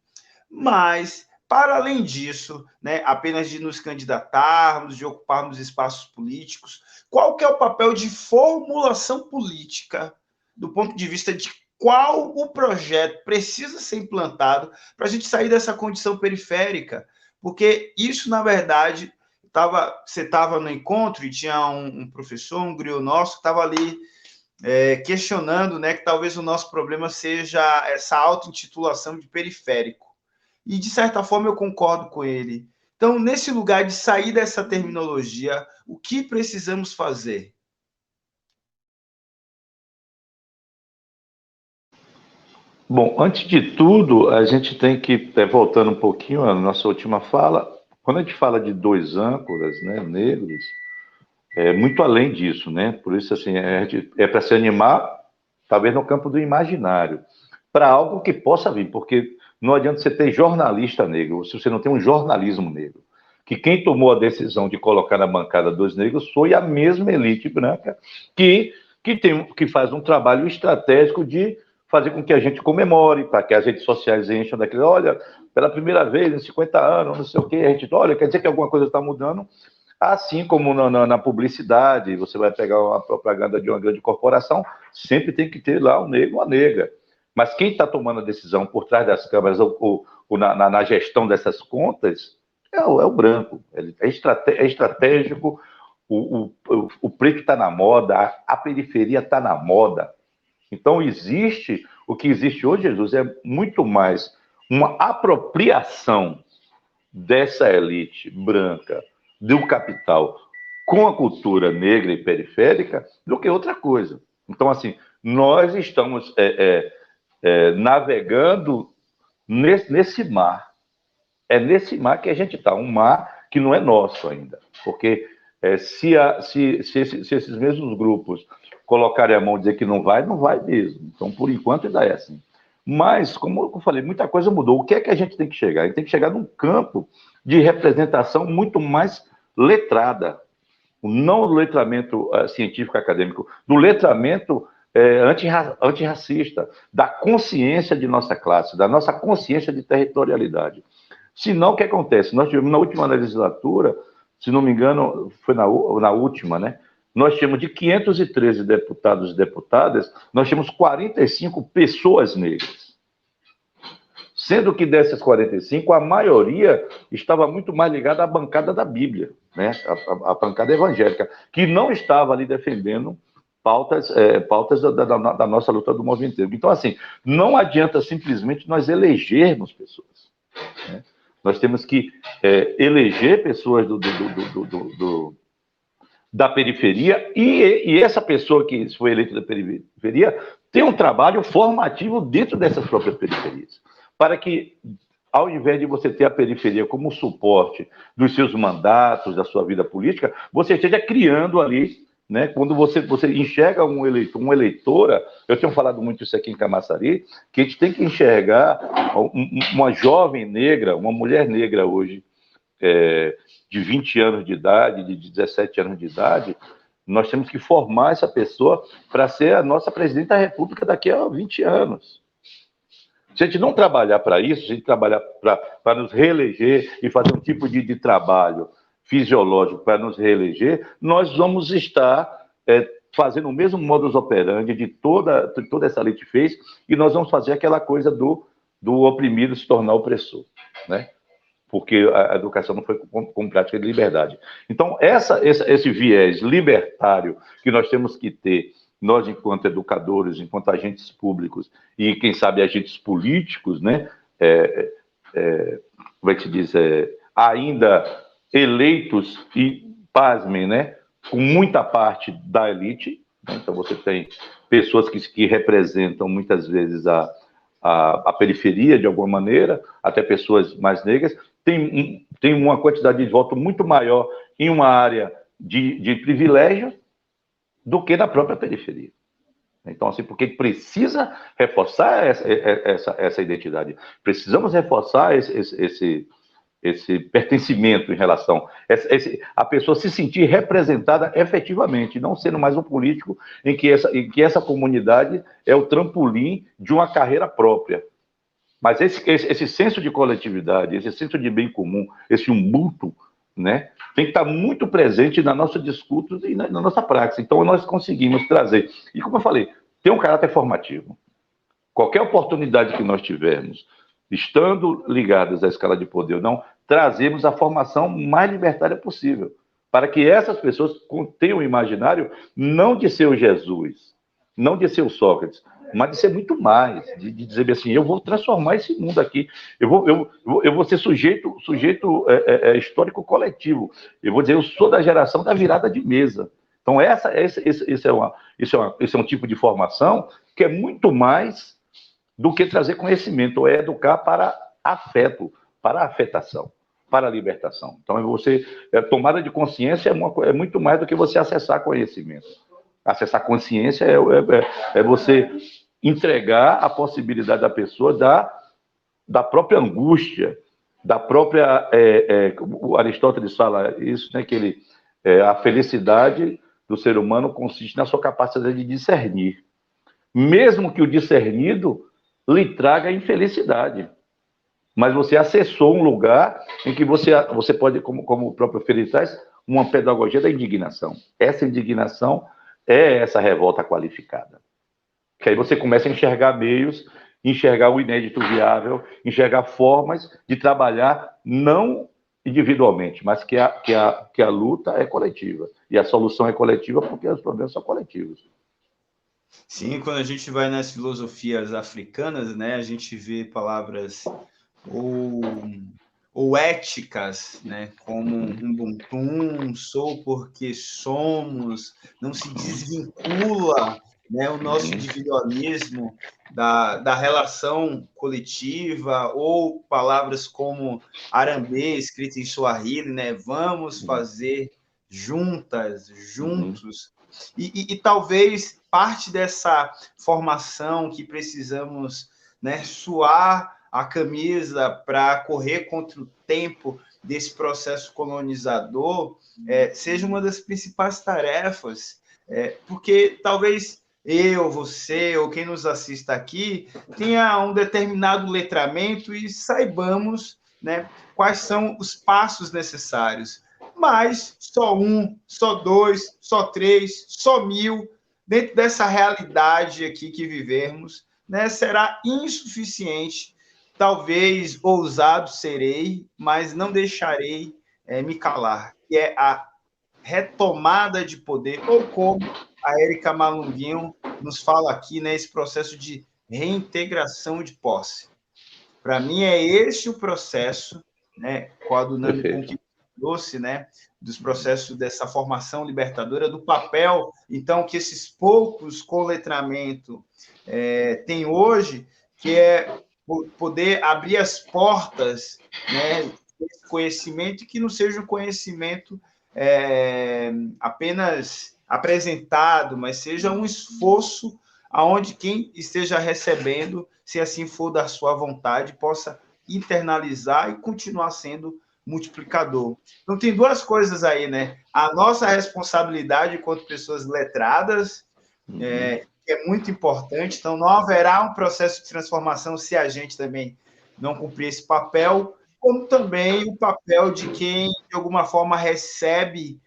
Mas, para além disso, né, apenas de nos candidatarmos, de ocuparmos espaços políticos, qual que é o papel de formulação política do ponto de vista de qual o projeto precisa ser implantado para a gente sair dessa condição periférica? Porque isso, na verdade, você estava no encontro e tinha um professor, um griot nosso, que estava ali questionando, né, que talvez o nosso problema seja essa auto-intitulação de periférico. E, de certa forma, eu concordo com ele. Então, nesse lugar de sair dessa terminologia, o que precisamos fazer? Bom, antes de tudo, a gente tem que, voltando um pouquinho à nossa última fala, quando a gente fala de dois âncoras, né, negros, é muito além disso, né? Por isso, assim, é para se animar, talvez no campo do imaginário, para algo que possa vir, porque não adianta você ter jornalista negro, se você não tem um jornalismo negro. Que quem tomou a decisão de colocar na bancada dois negros foi a mesma elite branca que faz um trabalho estratégico de fazer com que a gente comemore, para que as redes sociais encham daquele, olha, pela primeira vez em 50 anos, não sei o quê, a gente, olha, quer dizer que alguma coisa está mudando. Assim como na publicidade, você vai pegar uma propaganda de uma grande corporação, sempre tem que ter lá um negro ou a negra. Mas quem está tomando a decisão por trás das câmeras ou na gestão dessas contas é o branco. É estratégico, o preto está na moda, a periferia está na moda. Então, o que existe hoje, Jesus, é muito mais uma apropriação dessa elite branca, do capital, com a cultura negra e periférica, do que outra coisa. Então, assim, nós estamos navegando nesse mar. É nesse mar que a gente está, um mar que não é nosso ainda, porque Se esses mesmos grupos colocarem a mão e dizer que não vai mesmo. Então, por enquanto, ainda é assim. Mas, como eu falei, muita coisa mudou. O que é que a gente tem que chegar? A gente tem que chegar num campo de representação muito mais letrada. Não do letramento científico acadêmico, do letramento antirracista, da consciência de nossa classe, da nossa consciência de territorialidade. Senão, o que acontece? Nós tivemos na última legislatura, se não me engano, foi na última, né? Nós tínhamos de 513 deputados e deputadas, nós tínhamos 45 pessoas negras. Sendo que dessas 45, a maioria estava muito mais ligada à bancada da Bíblia, né? A bancada evangélica, que não estava ali defendendo pautas da nossa luta do movimento negro. Então, assim, não adianta simplesmente nós elegermos pessoas, né? Nós temos que eleger pessoas da periferia e essa pessoa que foi eleita da periferia tem um trabalho formativo dentro dessas próprias periferias, para que, ao invés de você ter a periferia como suporte dos seus mandatos, da sua vida política, você esteja criando ali, né? Quando você enxerga um eleitor, uma eleitora, eu tenho falado muito isso aqui em Camaçari, que a gente tem que enxergar uma jovem negra, uma mulher negra hoje, de 20 anos de idade, de 17 anos de idade, nós temos que formar essa pessoa para ser a nossa presidente da República daqui a 20 anos. Se a gente não trabalhar para isso, se a gente trabalhar para nos reeleger e fazer um tipo de trabalho fisiológico para nos reeleger, nós vamos estar fazendo o mesmo modus operandi de toda essa lei que fez, e nós vamos fazer aquela coisa do oprimido se tornar opressor, né? Porque a educação não foi com prática de liberdade. Então, esse viés libertário que nós temos que ter, nós, enquanto educadores, enquanto agentes públicos e, quem sabe, agentes políticos, né? Como é que se diz? Ainda eleitos e, pasmem, né? Com muita parte da elite, né? Então, você tem pessoas que representam, muitas vezes, a periferia, de alguma maneira, até pessoas mais negras, tem uma quantidade de voto muito maior em uma área de privilégio do que na própria periferia. Então, assim, porque precisa reforçar essa identidade. Precisamos reforçar esse pertencimento em relação a pessoa se sentir representada efetivamente, não sendo mais um político em que essa comunidade é o trampolim de uma carreira própria. Mas esse senso de coletividade, esse senso de bem comum, esse ubuntu, né, tem que estar muito presente no nosso discurso e na nossa prática. Então, nós conseguimos trazer. E, como eu falei, tem um caráter formativo. Qualquer oportunidade que nós tivermos, estando ligados à escala de poder ou não, trazemos a formação mais libertária possível, para que essas pessoas tenham o imaginário não de ser o Jesus, não de ser o Sócrates, mas de ser muito mais, de dizer assim, eu vou transformar esse mundo aqui, eu vou ser sujeito histórico coletivo, eu vou dizer, eu sou da geração da virada de mesa. Então, esse é um tipo de formação que é muito mais do que trazer conhecimento, é educar para afeto, para afetação, para a libertação. Então, tomada de consciência é muito mais do que você acessar conhecimento. Acessar consciência é você entregar a possibilidade da pessoa da própria angústia, da própria... o Aristóteles fala isso, né, que a felicidade do ser humano consiste na sua capacidade de discernir. Mesmo que o discernido lhe traga infelicidade. Mas você acessou um lugar em que você pode, como o próprio Freire traz, uma pedagogia da indignação. Essa indignação é essa revolta qualificada. Que aí você começa a enxergar meios, enxergar o inédito viável, enxergar formas de trabalhar não individualmente, mas que a luta é coletiva. E a solução é coletiva porque os problemas são coletivos. Sim, quando a gente vai nas filosofias africanas, né, a gente vê palavras ou éticas, né, como Ubuntu, sou porque somos, não se desvincula, né, o nosso individualismo da relação coletiva, ou palavras como Arambê, escrita em Swahili, né, vamos fazer juntas, juntos, e talvez parte dessa formação que precisamos, né, suar a camisa para correr contra o tempo desse processo colonizador, seja uma das principais tarefas, porque talvez eu, você ou quem nos assista aqui tenha um determinado letramento e saibamos, né, quais são os passos necessários. Mas só um, só dois, só três, só 1000, dentro dessa realidade aqui que vivemos, né, será insuficiente. Talvez ousado serei, mas não deixarei me calar, que é a retomada de poder, ou como a Érica Malunguinho nos fala aqui, né, esse processo de reintegração de posse. Para mim, é esse o processo, né, qual a Dunami trouxe, né, dos processos dessa formação libertadora, do papel, então, que esses poucos com letramento têm hoje, que é poder abrir as portas, né, desse conhecimento, que não seja um conhecimento apenas apresentado, mas seja um esforço aonde quem esteja recebendo, se assim for da sua vontade, possa internalizar e continuar sendo multiplicador. Então, tem duas coisas aí, né? A nossa responsabilidade enquanto pessoas letradas, que é muito importante, então não haverá um processo de transformação se a gente também não cumprir esse papel, como também o papel de quem, de alguma forma, recebe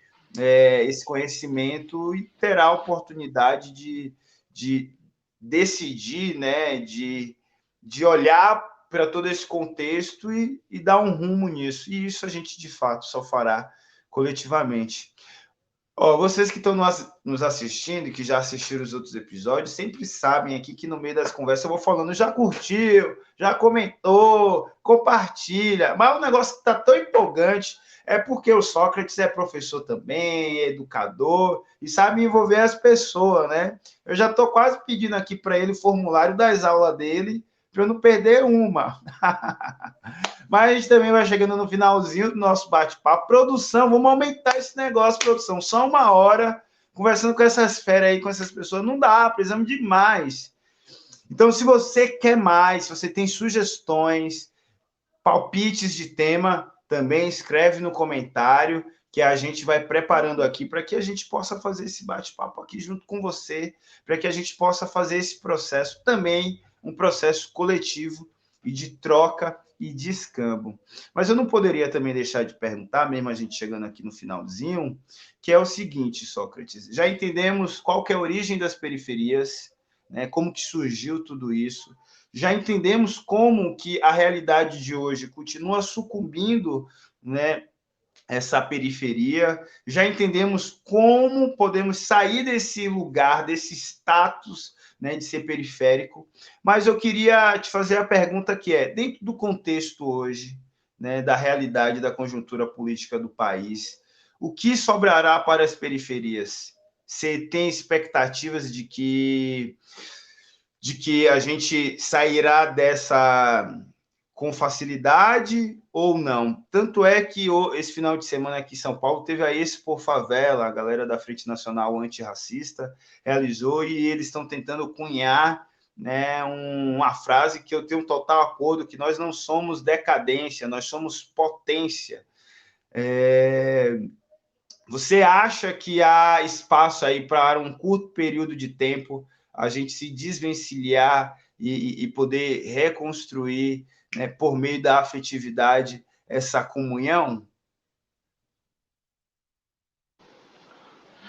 esse conhecimento e terá a oportunidade de decidir, né, de olhar para todo esse contexto e dar um rumo nisso. E isso a gente, de fato, só fará coletivamente. Vocês que estão nos assistindo e que já assistiram os outros episódios, sempre sabem aqui que no meio das conversas eu vou falando, já curtiu, já comentou, compartilha, mas o negócio que está tão empolgante é porque o Sócrates é professor também, é educador e sabe envolver as pessoas, né? Eu já estou quase pedindo aqui para ele o formulário das aulas dele, para eu não perder uma. Mas a gente também vai chegando no finalzinho do nosso bate-papo. Produção, vamos aumentar esse negócio, produção. Só 1 hora conversando com essas feras aí, com essas pessoas. Não dá, precisamos de mais. Então, se você quer mais, se você tem sugestões, palpites de tema, também escreve no comentário que a gente vai preparando aqui para que a gente possa fazer esse bate-papo aqui junto com você, para que a gente possa fazer esse processo também, um processo coletivo e de troca e de escambo. Mas eu não poderia também deixar de perguntar, mesmo a gente chegando aqui no finalzinho, que é o seguinte, Sócrates, já entendemos qual que é a origem das periferias, né, como que surgiu tudo isso, já entendemos como que a realidade de hoje continua sucumbindo, né, essa periferia, já entendemos como podemos sair desse lugar, desse status, né, de ser periférico, mas eu queria te fazer a pergunta que é, dentro do contexto hoje, né, da realidade da conjuntura política do país, o que sobrará para as periferias? Você tem expectativas de que a gente sairá dessa com facilidade ou não? Tanto é que esse final de semana aqui em São Paulo teve a Expo Favela, a galera da Frente Nacional Antirracista realizou, e eles estão tentando cunhar, né, uma frase que eu tenho um total acordo, que nós não somos decadência, nós somos potência. Você acha que há espaço aí para um curto período de tempo a gente se desvencilhar e poder reconstruir, né, por meio da afetividade, essa comunhão?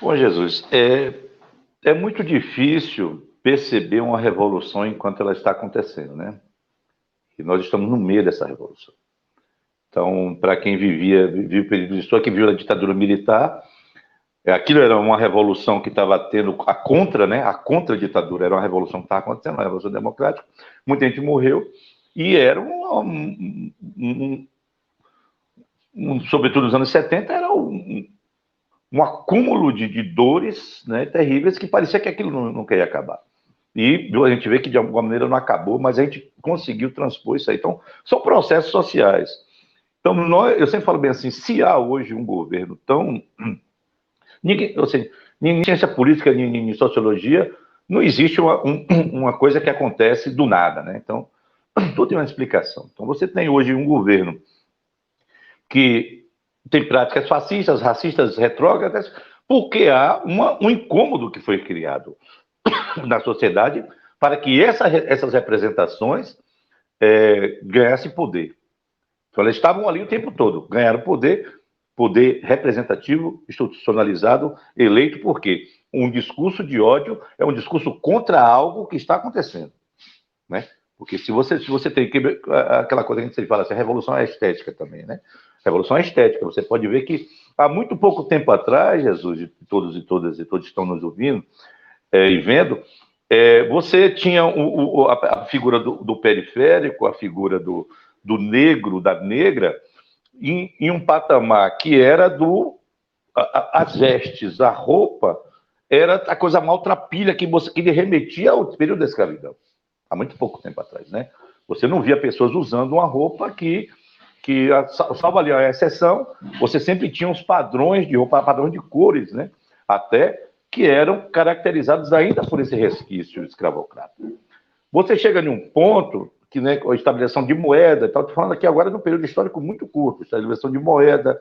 Bom, Jesus, é muito difícil perceber uma revolução enquanto ela está acontecendo, né? E nós estamos no meio dessa revolução. Então, para quem viu o período de história, que viu a ditadura militar, aquilo era uma revolução que estava tendo a contra, né? A contra-ditadura era uma revolução que estava acontecendo, uma revolução democrática. Muita gente morreu e era sobretudo nos anos 70, era um acúmulo de dores, né, terríveis, que parecia que aquilo nunca ia acabar. E a gente vê que de alguma maneira não acabou, mas a gente conseguiu transpor isso aí. Então, são processos sociais. Então, eu sempre falo bem assim, se há hoje um governo tão Ninguém, ou seja, em ciência política, em sociologia, não existe uma coisa que acontece do nada, né? Então, tudo tem uma explicação. Então, você tem hoje um governo que tem práticas fascistas, racistas, retrógradas, porque há um incômodo que foi criado na sociedade para que essas representações ganhassem poder. Então, elas estavam ali o tempo todo, ganharam poder representativo, institucionalizado, eleito, por quê? Um discurso de ódio é um discurso contra algo que está acontecendo, né? Porque se você tem que... Aquela coisa que a gente sempre fala assim, a revolução é estética também, né? Revolução é estética. Você pode ver que há muito pouco tempo atrás, Jesus, todos e todas e todos estão nos ouvindo e vendo, você tinha a figura do periférico, a figura do negro, da negra, em um patamar que era as vestes, a roupa, era a coisa maltrapilha que lhe remetia ao período da escravidão. Há muito pouco tempo atrás, né? Você não via pessoas usando uma roupa que salvo ali a exceção, você sempre tinha uns padrões de roupa, padrões de cores, né? Até que eram caracterizados ainda por esse resquício escravocrata. Você chega em um ponto que, né, a estabeleção de moeda, estou falando aqui agora de um período histórico muito curto, estabeleção de moeda,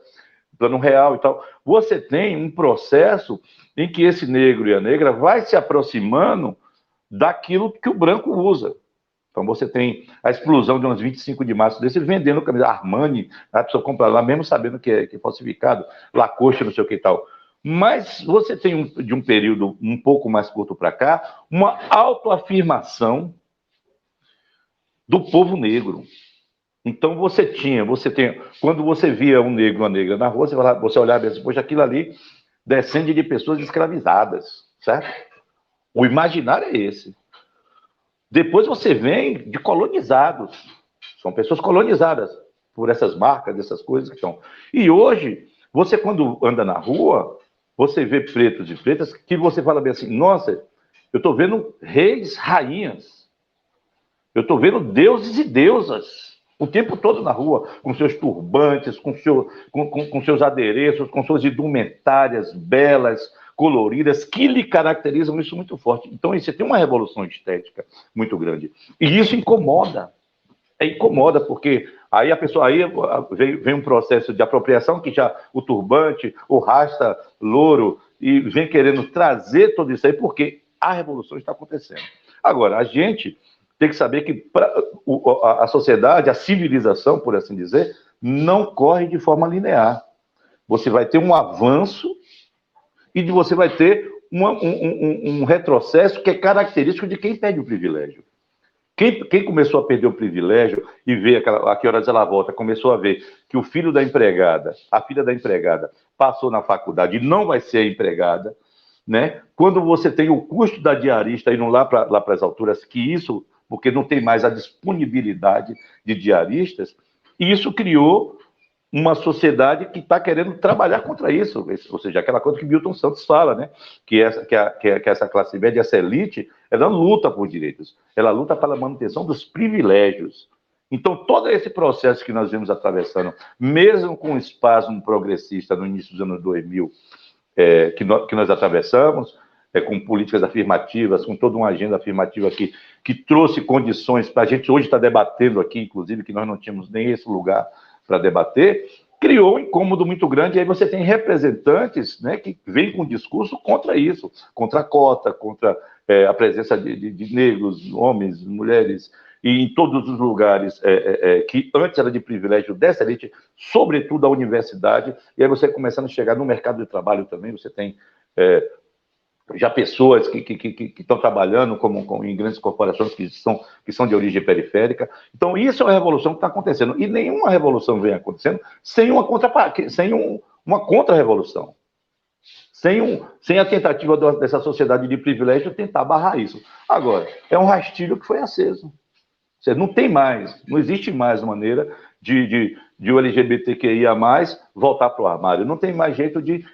plano real e tal. Você tem um processo em que esse negro e a negra vai se aproximando daquilo que o branco usa. Então você tem a explosão de uns 25 de março desse vendendo camisa Armani, a pessoa compra lá mesmo sabendo que é falsificado, Lacoste, não sei o que e tal. Mas você tem de um período um pouco mais curto para cá, uma autoafirmação do povo negro. Então você tem, quando você via um negro, uma negra na rua, você olhava e disse, poxa, aquilo ali descende de pessoas escravizadas, certo? O imaginário é esse. Depois você vem de colonizados. São pessoas colonizadas por essas marcas, essas coisas que estão. E hoje, você quando anda na rua, você vê pretos e pretas que você fala bem assim, nossa, eu estou vendo reis, rainhas. Eu estou vendo deuses e deusas o tempo todo na rua, com seus turbantes, com seus adereços, com suas indumentárias belas, coloridas, que lhe caracterizam isso muito forte. Então, você tem uma revolução estética muito grande. E isso incomoda. Incomoda, porque aí a pessoa aí vem um processo de apropriação que já o turbante, o rasta louro, e vem querendo trazer tudo isso aí, porque a revolução está acontecendo. Agora, a gente tem que saber que a sociedade, a civilização, por assim dizer, não corre de forma linear. Você vai ter um avanço e você vai ter um retrocesso que é característico de quem perde o privilégio. Quem começou a perder o privilégio e ver a que horas ela volta, começou a ver que o filho da empregada, a filha da empregada, passou na faculdade e não vai ser empregada, né? Quando você tem o custo da diarista indo lá para as alturas, que isso, porque não tem mais a disponibilidade de diaristas, e isso criou uma sociedade que está querendo trabalhar contra isso, ou seja, aquela coisa que Milton Santos fala, né? Que essa classe média, essa elite, ela luta por direitos, ela luta pela manutenção dos privilégios. Então, todo esse processo que nós vimos atravessando, mesmo com o espasmo progressista no início dos anos 2000, que nós atravessamos, com políticas afirmativas, com toda uma agenda afirmativa que trouxe condições para a gente hoje estar debatendo aqui, inclusive, que nós não tínhamos nem esse lugar para debater, criou um incômodo muito grande, e aí você tem representantes, né, que vêm com discurso contra isso, contra a cota, contra a presença de negros, homens, mulheres, e em todos os lugares que antes era de privilégio dessa elite, sobretudo a universidade, e aí você começando a chegar no mercado de trabalho também, você tem já pessoas que estão trabalhando em grandes corporações que são de origem periférica. Então, isso é uma revolução que está acontecendo. E nenhuma revolução vem acontecendo sem uma contra-revolução. Sem a tentativa dessa sociedade de privilégio tentar barrar isso. Agora, é um rastilho que foi aceso. Não tem mais, não existe mais maneira de o LGBTQIA+, voltar para o armário. Não tem mais jeito de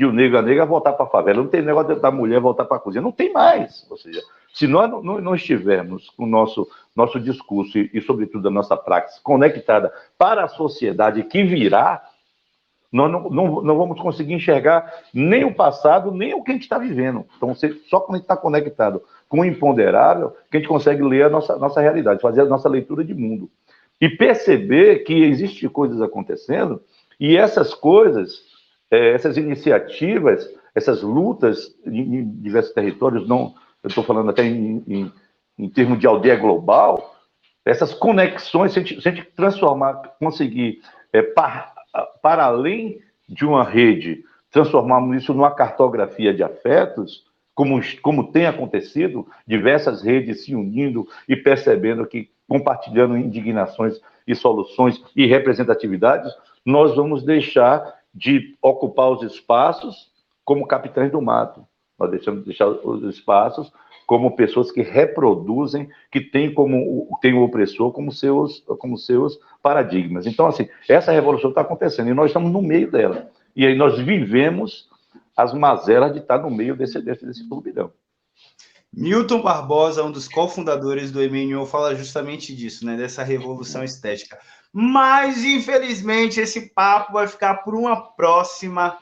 o negro a negra voltar para a favela. Não tem negócio da mulher voltar para a cozinha. Não tem mais. Ou seja, se nós não estivermos com o nosso discurso e, sobretudo, a nossa prática conectada para a sociedade que virá, nós não vamos conseguir enxergar nem o passado, nem o que a gente está vivendo. Então, só quando a gente está conectado com o imponderável, que a gente consegue ler a nossa realidade, fazer a nossa leitura de mundo. E perceber que existem coisas acontecendo, e essas coisas, essas iniciativas, essas lutas em diversos territórios, não, eu estou falando até em termos de aldeia global, essas conexões, se a gente transformar, conseguir, para além de uma rede, transformarmos isso numa cartografia de afetos, como tem acontecido, diversas redes se unindo e percebendo que, compartilhando indignações e soluções e representatividades, nós vamos deixar de ocupar os espaços como capitães do mato. Nós deixamos de deixar os espaços como pessoas que reproduzem, que têm o opressor como seus paradigmas. Então, assim, essa revolução está acontecendo e nós estamos no meio dela. E aí nós vivemos as mazelas de estar no meio desse turbilhão. Milton Barbosa, um dos cofundadores do MNO, fala justamente disso, né? Dessa revolução estética. Mas, infelizmente, esse papo vai ficar por uma próxima,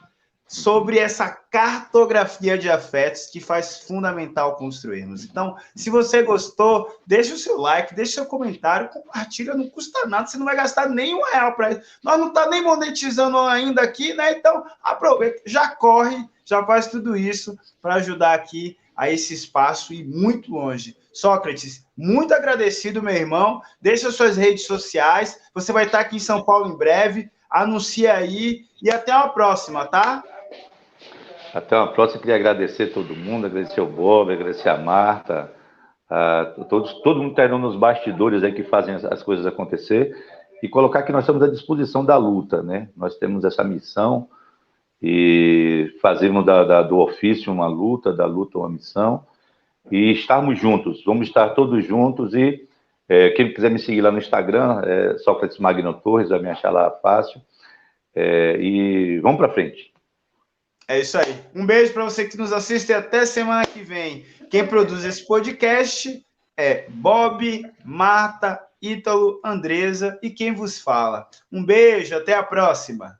sobre essa cartografia de afetos que faz fundamental construirmos. Então, se você gostou, deixa o seu like, deixa o seu comentário, compartilha, não custa nada, você não vai gastar nem R$1 para isso. Nós não estamos nem monetizando ainda aqui, né? Então, aproveita, já corre, já faz tudo isso para ajudar aqui a esse espaço e muito longe. Sócrates, muito agradecido, meu irmão. Deixa suas redes sociais, você vai estar aqui em São Paulo em breve, anuncia aí e até uma próxima, tá? Até uma próxima. Queria agradecer a todo mundo, agradecer o Bob, agradecer a Marta, todo mundo que está nos bastidores aí que fazem as coisas acontecer, e colocar que nós estamos à disposição da luta, né? Nós temos essa missão e fazemos do ofício uma luta, da luta uma missão, e estarmos juntos, vamos estar todos juntos. E quem quiser me seguir lá no Instagram, Sócrates Magno Torres, vai me achar lá fácil, e vamos para frente. É isso aí. Um beijo para você que nos assiste e até semana que vem. Quem produz esse podcast é Bob, Marta, Ítalo, Andresa e quem vos fala. Um beijo, até a próxima.